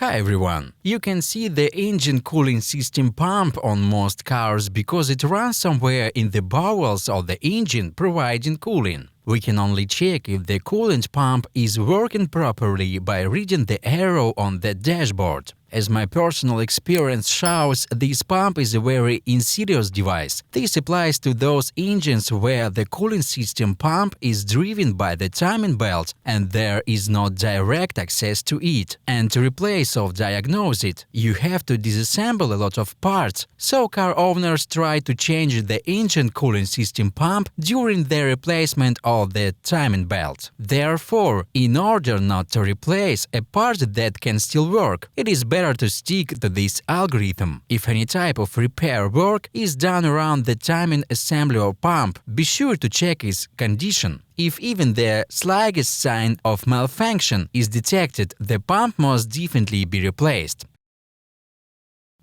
Hi everyone! You can see the engine cooling system pump on most cars because it runs somewhere in the bowels of the engine providing cooling. We can only check if the coolant pump is working properly by reading the arrow on the dashboard. As my personal experience shows, this pump is a very insidious device. This applies to those engines where the cooling system pump is driven by the timing belt and there is no direct access to it. And to replace or diagnose it, you have to disassemble a lot of parts, so car owners try to change the engine cooling system pump during the replacement of the timing belt. Therefore, in order not to replace a part that can still work, it is better to stick to this algorithm. If any type of repair work is done around the timing assembly or pump, be sure to check its condition. If even the slightest sign of malfunction is detected, the pump must definitely be replaced.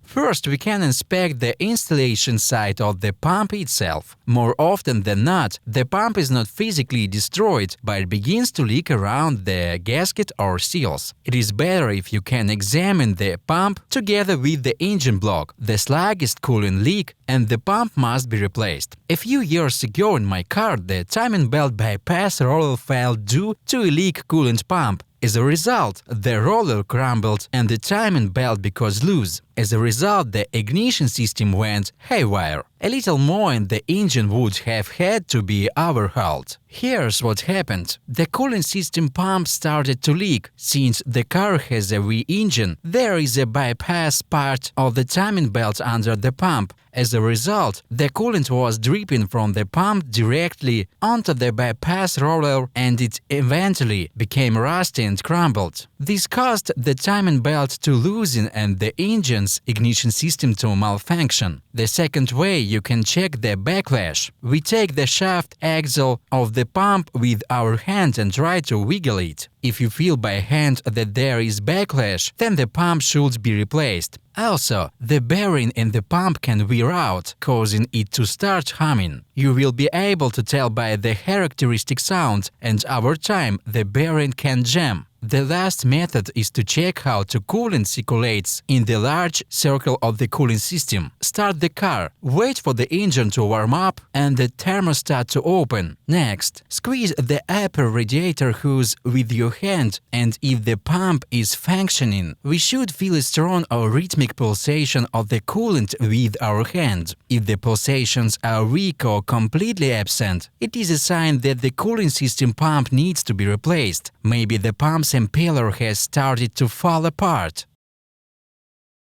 First, we can inspect the installation site of the pump itself. More often than not, the pump is not physically destroyed, but it begins to leak around the gasket or seals. It is better if you can examine the pump together with the engine block, the slightest cooling leak, and the pump must be replaced. A few years ago in my car, the timing belt bypass roller fell due to a leak coolant pump. As a result, the roller crumbled and the timing belt became loose. As a result, the ignition system went haywire. A little more and the engine would have had to be overhauled. Here's what happened. The cooling system pump started to leak. Since the car has a V engine, there is a bypass part of the timing belt under the pump. As a result, the coolant was dripping from the pump directly onto the bypass roller and it eventually became rusty and crumbled. This caused the timing belt to loosen and the engine's ignition system to malfunction. The second way you can check the backlash. We take the shaft axle of the pump with our hand and try to wiggle it. If you feel by hand that there is backlash, then the pump should be replaced. Also, the bearing in the pump can wear out, causing it to start humming. You will be able to tell by the characteristic sound, and over time the bearing can jam. The last method is to check how the coolant circulates in the large circle of the cooling system. Start the car, wait for the engine to warm up and the thermostat to open. Next, squeeze the upper radiator hose with your hand, and if the pump is functioning, we should feel a strong or rhythmic pulsation of the coolant with our hand. If the pulsations are weak or completely absent, it is a sign that the cooling system pump needs to be replaced. Maybe the pump's impeller has started to fall apart.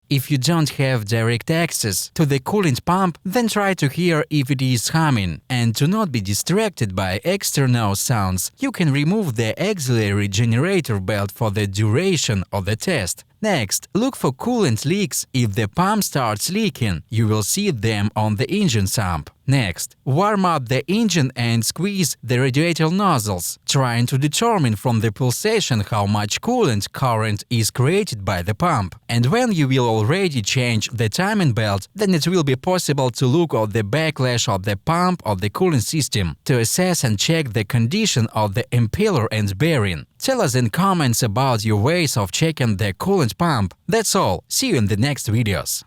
If you don't have direct access to the coolant pump, then try to hear if it is humming. And to not be distracted by external sounds, you can remove the auxiliary generator belt for the duration of the test. Next, look for coolant leaks. If the pump starts leaking, you will see them on the engine sump. Next, warm up the engine and squeeze the radiator nozzles, trying to determine from the pulsation how much coolant current is created by the pump. And when you will already change the timing belt, then it will be possible to look at the backlash of the pump of the cooling system to assess and check the condition of the impeller and bearing. Tell us in comments about your ways of checking the coolant pump. That's all. See you in the next videos.